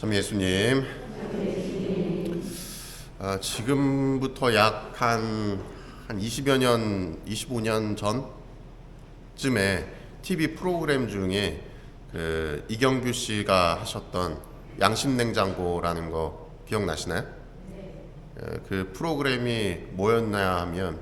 참 예수님, 지금부터 약 한 20여 년, 25년 전쯤에 TV 프로그램 중에 이경규 씨가 하셨던 양심냉장고라는 거 기억나시나요? 그 프로그램이 뭐였냐 하면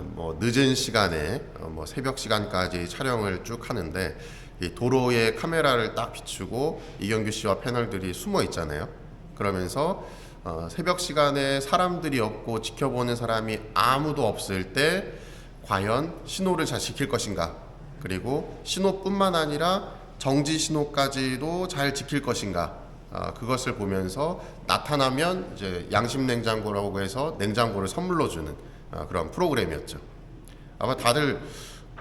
뭐 늦은 시간에 새벽 시간까지 촬영을 쭉 하는데 이 도로에 카메라를 딱 비추고 이경규 씨와 패널들이 숨어 있잖아요. 그러면서 새벽 시간에 사람들이 없고 지켜보는 사람이 아무도 없을 때 과연 신호를 잘 지킬 것인가, 그리고 신호뿐만 아니라 정지 신호까지도 잘 지킬 것인가, 그것을 보면서 나타나면 이제 양심 냉장고라고 해서 냉장고를 선물로 주는 그런 프로그램이었죠. 아마 다들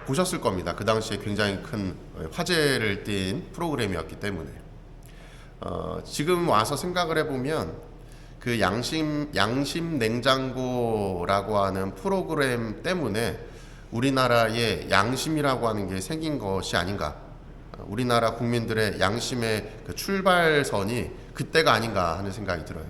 보셨을 겁니다. 그 당시에 굉장히 큰 화제를 띈 프로그램이었기 때문에. 지금 와서 생각을 해보면 그 양심 냉장고라고 하는 프로그램 때문에 우리나라에 양심이라고 하는 게 생긴 것이 아닌가. 우리나라 국민들의 양심의 그 출발선이 그때가 아닌가 하는 생각이 들어요.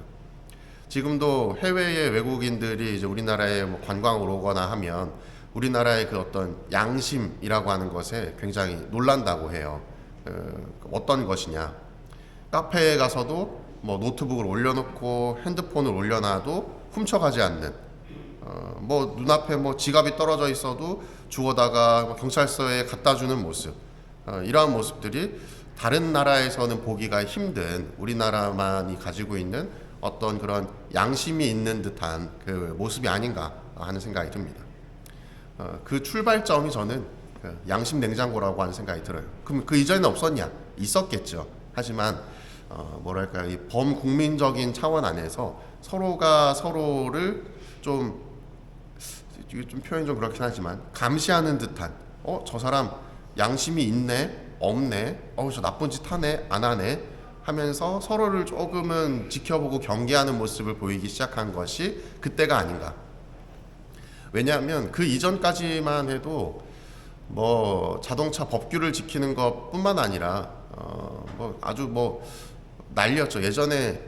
지금도 해외의 외국인들이 이제 우리나라에 관광을 오거나 하면 우리나라의 그 어떤 양심이라고 하는 것에 굉장히 놀란다고 해요. 어떤 것이냐? 카페에 가서도 노트북을 올려놓고 핸드폰을 올려놔도 훔쳐가지 않는, 눈앞에 지갑이 떨어져 있어도 주워다가 경찰서에 갖다 주는 모습, 이러한 모습들이 다른 나라에서는 보기가 힘든 우리나라만이 가지고 있는 어떤 그런 양심이 있는 듯한 그 모습이 아닌가 하는 생각이 듭니다. 그 출발점이 저는 양심 냉장고라고 하는 생각이 들어요. 그럼 그 이전에는 없었냐? 있었겠죠. 하지만 이 범국민적인 차원 안에서 서로가 서로를 좀 표현이 좀 그렇긴 하지만 감시하는 듯한, 저 사람 양심이 있네, 없네, 저 나쁜 짓 하네, 안 하네 하면서 서로를 조금은 지켜보고 경계하는 모습을 보이기 시작한 것이 그때가 아닌가. 왜냐하면 그 이전까지만 해도 자동차 법규를 지키는 것뿐만 아니라 아주 난리였죠. 예전에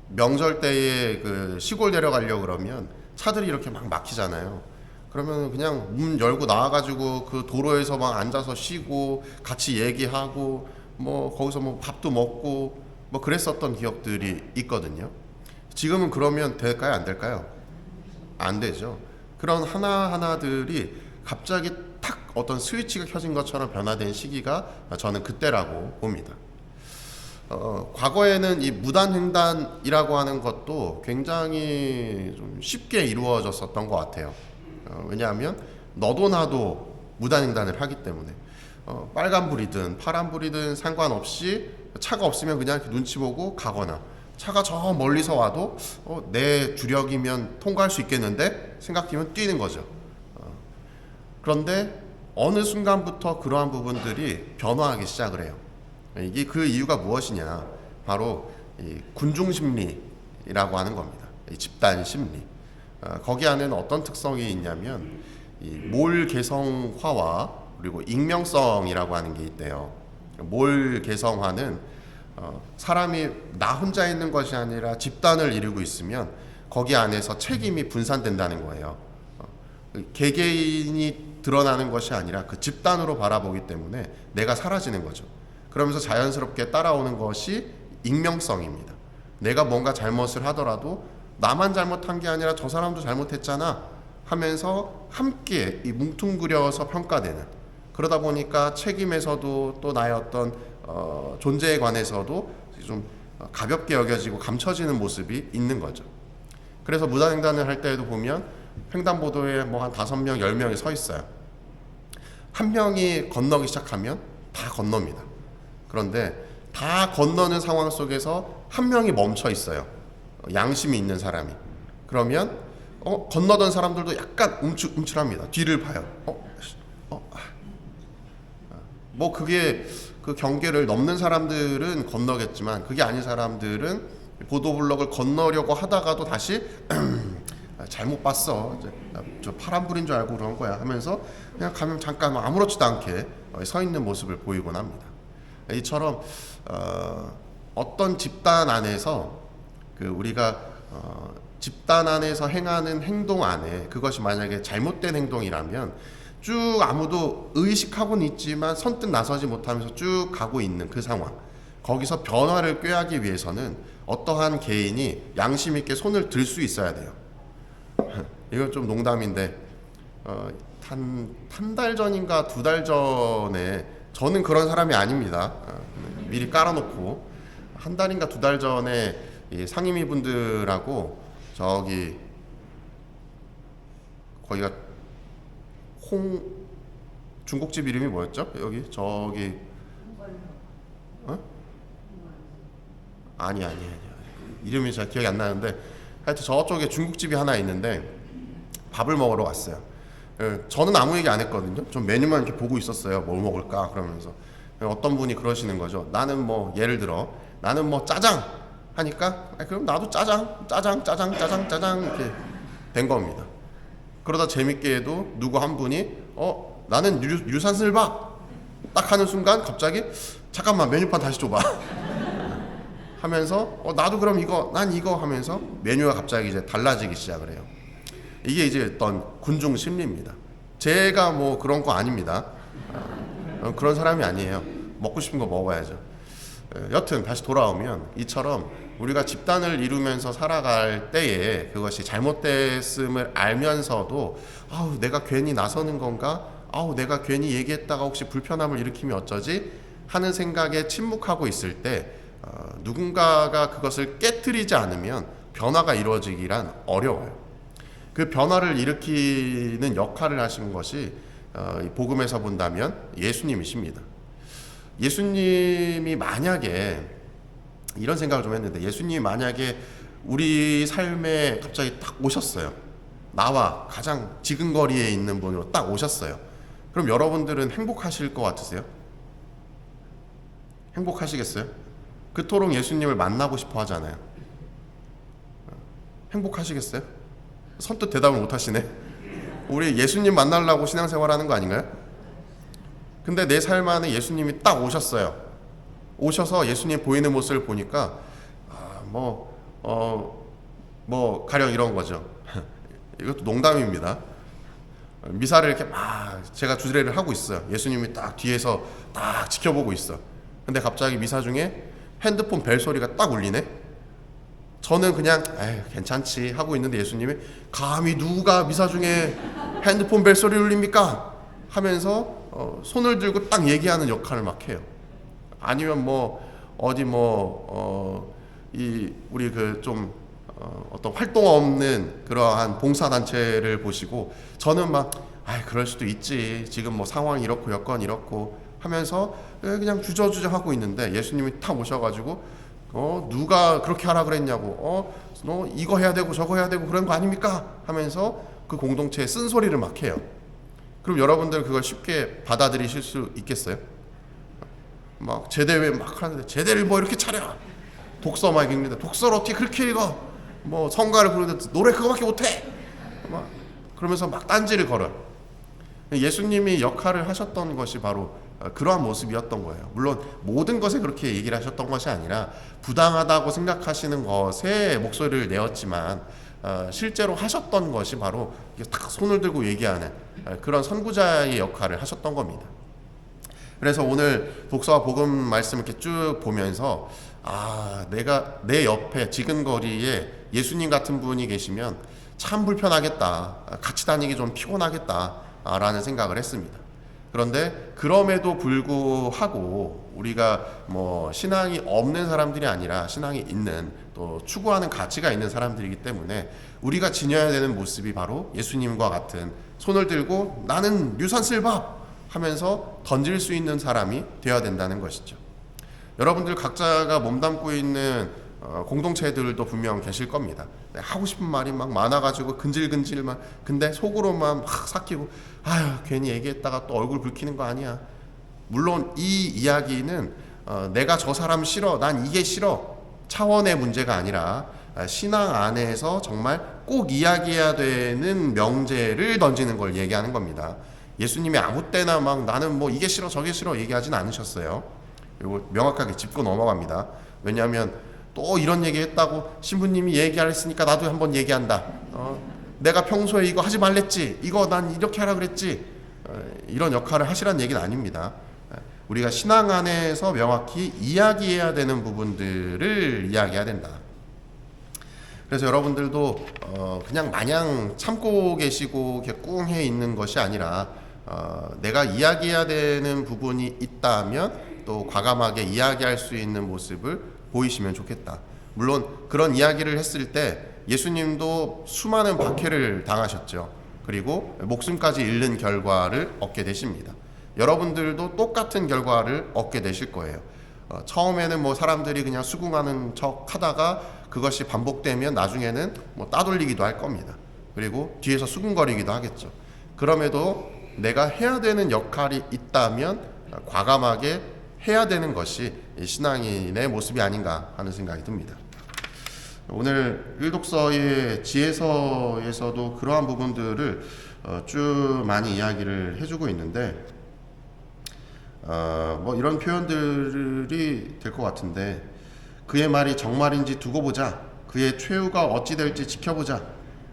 명절 때에 그 시골 내려가려고 그러면 차들이 이렇게 막 막히잖아요. 그러면 그냥 문 열고 나와가지고 그 도로에서 막 앉아서 쉬고 같이 얘기하고 거기서 밥도 먹고 그랬었던 기억들이 있거든요. 지금은 그러면 될까요? 안 될까요? 안 되죠. 그런 하나하나들이 갑자기 탁 어떤 스위치가 켜진 것처럼 변화된 시기가 저는 그때라고 봅니다. 과거에는 이 무단횡단이라고 하는 것도 굉장히 좀 쉽게 이루어졌었던 것 같아요. 왜냐하면 너도 나도 무단횡단을 하기 때문에 빨간불이든 파란불이든 상관없이 차가 없으면 그냥 이렇게 눈치 보고 가거나, 차가 저 멀리서 와도 내 주력이면 통과할 수 있겠는데 생각되면 뛰는 거죠. 그런데 어느 순간부터 그러한 부분들이 변화하기 시작을 해요. 이게 그 이유가 무엇이냐? 바로 이 군중심리라고 하는 겁니다. 이 집단심리. 거기 안에는 어떤 특성이 있냐면 이 몰개성화와 그리고 익명성이라고 하는 게 있대요. 몰개성화는 사람이 나 혼자 있는 것이 아니라 집단을 이루고 있으면 거기 안에서 책임이 분산된다는 거예요. 개개인이 드러나는 것이 아니라 그 집단으로 바라보기 때문에 내가 사라지는 거죠. 그러면서 자연스럽게 따라오는 것이 익명성입니다. 내가 뭔가 잘못을 하더라도 나만 잘못한 게 아니라 저 사람도 잘못했잖아 하면서 함께 이 뭉뚱그려서 평가되는, 그러다 보니까 책임에서도 또 나의 어떤 존재에 관해서도 좀 가볍게 여겨지고 감춰지는 모습이 있는 거죠. 그래서 무단횡단을 할 때에도 보면 횡단보도에 한 5명, 10명이 서 있어요. 한 명이 건너기 시작하면 다 건넙니다. 그런데 다 건너는 상황 속에서 한 명이 멈춰 있어요. 양심이 있는 사람이. 그러면 건너던 사람들도 약간 움찔합니다. 뒤를 봐요. 그게 그 경계를 넘는 사람들은 건너겠지만 그게 아닌 사람들은 보도블럭을 건너려고 하다가도 다시 잘못 봤어, 저 파란불인 줄 알고 그런 거야 하면서 그냥 가면 잠깐 아무렇지도 않게 서 있는 모습을 보이곤 합니다. 이처럼 어떤 집단 안에서 우리가 집단 안에서 행하는 행동 안에 그것이 만약에 잘못된 행동이라면 쭉 아무도 의식하고는 있지만 선뜻 나서지 못하면서 쭉 가고 있는 그 상황, 거기서 변화를 꾀하기 위해서는 어떠한 개인이 양심 있게 손을 들 수 있어야 돼요. 이건 좀 농담인데 한 달 전인가 2달 전에, 저는 그런 사람이 아닙니다. 미리 깔아놓고, 한 달인가 2달 전에 이 상임위 분들하고 저기 거기가 중국집 이름이 뭐였죠? 여기 저기 아니 이름이 잘 기억이 안 나는데 하여튼 저쪽에 중국집이 하나 있는데 밥을 먹으러 갔어요. 저는 아무 얘기 안 했거든요. 좀 메뉴만 이렇게 보고 있었어요. 뭘 먹을까 그러면서. 어떤 분이 그러시는 거죠. 나는 뭐 예를 들어 나는 뭐 짜장 하니까 그럼 나도 짜장 이렇게 된 겁니다. 그러다 재밌게도 누구 한 분이 나는 유산슬밥 딱 하는 순간 갑자기 잠깐만 메뉴판 다시 줘봐 하면서 나도 그럼 이거 난 이거 하면서 메뉴가 갑자기 이제 달라지기 시작을 해요. 이게 이제 어떤 군중 심리입니다. 제가 뭐 그런 거 아닙니다. 그런 사람이 아니에요. 먹고 싶은 거 먹어야죠. 여튼 다시 돌아오면 이처럼 우리가 집단을 이루면서 살아갈 때에 그것이 잘못됐음을 알면서도 내가 괜히 나서는 건가? 내가 괜히 얘기했다가 혹시 불편함을 일으키면 어쩌지? 하는 생각에 침묵하고 있을 때 누군가가 그것을 깨트리지 않으면 변화가 이루어지기란 어려워요. 그 변화를 일으키는 역할을 하신 것이 복음에서 본다면 예수님이십니다. 예수님이 만약에 이런 생각을 좀 했는데, 예수님이 만약에 우리 삶에 갑자기 딱 오셨어요. 나와 가장 지근거리에 있는 분으로 딱 오셨어요. 그럼 여러분들은 행복하실 것 같으세요? 행복하시겠어요? 그토록 예수님을 만나고 싶어 하잖아요. 행복하시겠어요? 선뜻 대답을 못 하시네. 우리 예수님 만나려고 신앙생활 하는 거 아닌가요? 근데 내 삶 안에 예수님이 딱 오셨어요. 오셔서 예수님 보이는 모습을 보니까 가령 이런 거죠. 이것도 농담입니다. 미사를 이렇게 막 제가 주례를 하고 있어요. 예수님이 딱 뒤에서 딱 지켜보고 있어. 근데 갑자기 미사 중에 핸드폰 벨 소리가 딱 울리네. 저는 그냥 괜찮지 하고 있는데 예수님이 감히 누가 미사 중에 핸드폰 벨 소리 울립니까? 하면서 손을 들고 딱 얘기하는 역할을 막 해요. 아니면 우리 어떤 활동 없는 그러한 봉사단체를 보시고 저는 그럴 수도 있지. 지금 상황이 이렇고 여건 이렇고 하면서 그냥 주저주저 하고 있는데 예수님이 탁 오셔가지고 누가 그렇게 하라 그랬냐고 너 이거 해야 되고 저거 해야 되고 그런 거 아닙니까? 하면서 그 공동체에 쓴소리를 막 해요. 그럼 여러분들 그걸 쉽게 받아들이실 수 있겠어요? 막 제대회 막 하는데 제대를 이렇게 차려. 독서 막 읽는데 독서를 어떻게 그렇게 읽어? 성가를 부르는데 노래 그거밖에 못해. 그러면서 막 딴지를 걸어요. 예수님이 역할을 하셨던 것이 바로 그러한 모습이었던 거예요. 물론 모든 것에 그렇게 얘기를 하셨던 것이 아니라 부당하다고 생각하시는 것에 목소리를 내었지만 실제로 하셨던 것이 바로 딱 손을 들고 얘기하는 그런 선구자의 역할을 하셨던 겁니다. 그래서 오늘 독서와 복음 말씀 이렇게 쭉 보면서 내가 내 옆에 지근거리에 예수님 같은 분이 계시면 참 불편하겠다. 같이 다니기 좀 피곤하겠다. 라는 생각을 했습니다. 그런데 그럼에도 불구하고 우리가 신앙이 없는 사람들이 아니라 신앙이 있는 또 추구하는 가치가 있는 사람들이기 때문에 우리가 지녀야 되는 모습이 바로 예수님과 같은 손을 들고 나는 유산슬밥 하면서 던질 수 있는 사람이 되어야 된다는 것이죠. 여러분들 각자가 몸담고 있는 공동체들도 분명 계실 겁니다. 하고 싶은 말이 막 많아가지고 근질근질만 근데 속으로만 막 삭히고 괜히 얘기했다가 또 얼굴 붉히는 거 아니야. 물론 이 이야기는 내가 저 사람 싫어 난 이게 싫어 차원의 문제가 아니라 신앙 안에서 정말 꼭 이야기해야 되는 명제를 던지는 걸 얘기하는 겁니다. 예수님이 아무 때나 막 나는 이게 싫어 저게 싫어 얘기하진 않으셨어요. 이거 명확하게 짚고 넘어갑니다. 왜냐하면 또 이런 얘기 했다고 신부님이 얘기했으니까 나도 한번 얘기한다. 내가 평소에 이거 하지 말랬지, 이거 난 이렇게 하라 그랬지, 이런 역할을 하시라는 얘기는 아닙니다. 우리가 신앙 안에서 명확히 이야기해야 되는 부분들을 이야기해야 된다. 그래서 여러분들도 그냥 마냥 참고 계시고 이렇게 꿍해 있는 것이 아니라 내가 이야기해야 되는 부분이 있다면 또 과감하게 이야기할 수 있는 모습을 보이시면 좋겠다. 물론 그런 이야기를 했을 때 예수님도 수많은 박해를 당하셨죠. 그리고 목숨까지 잃는 결과를 얻게 되십니다. 여러분들도 똑같은 결과를 얻게 되실 거예요. 처음에는 뭐 사람들이 그냥 수긍하는 척 하다가 그것이 반복되면 나중에는 뭐 따돌리기도 할 겁니다. 그리고 뒤에서 수근거리기도 하겠죠. 그럼에도 내가 해야 되는 역할이 있다면 과감하게 해야 되는 것이 신앙인의 모습이 아닌가 하는 생각이 듭니다. 오늘 일독서의 지혜서에서도 그러한 부분들을 쭉 많이 이야기를 해주고 있는데 뭐 이런 표현들이 될 것 같은데, 그의 말이 정말인지 두고 보자. 그의 최후가 어찌 될지 지켜보자.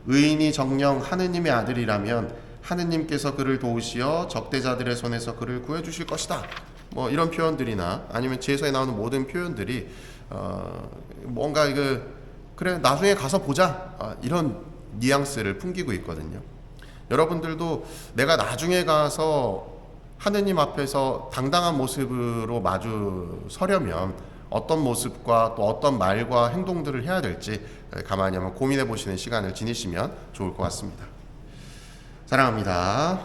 의인이 정녕 하느님의 아들이라면 하느님께서 그를 도우시어 적대자들의 손에서 그를 구해주실 것이다. 뭐 이런 표현들이나 아니면 지혜서에 나오는 모든 표현들이 뭔가 그래 나중에 가서 보자, 이런 뉘앙스를 풍기고 있거든요. 여러분들도 내가 나중에 가서 하느님 앞에서 당당한 모습으로 마주 서려면 어떤 모습과 또 어떤 말과 행동들을 해야 될지 가만히 한번 고민해 보시는 시간을 지니시면 좋을 것 같습니다. 사랑합니다.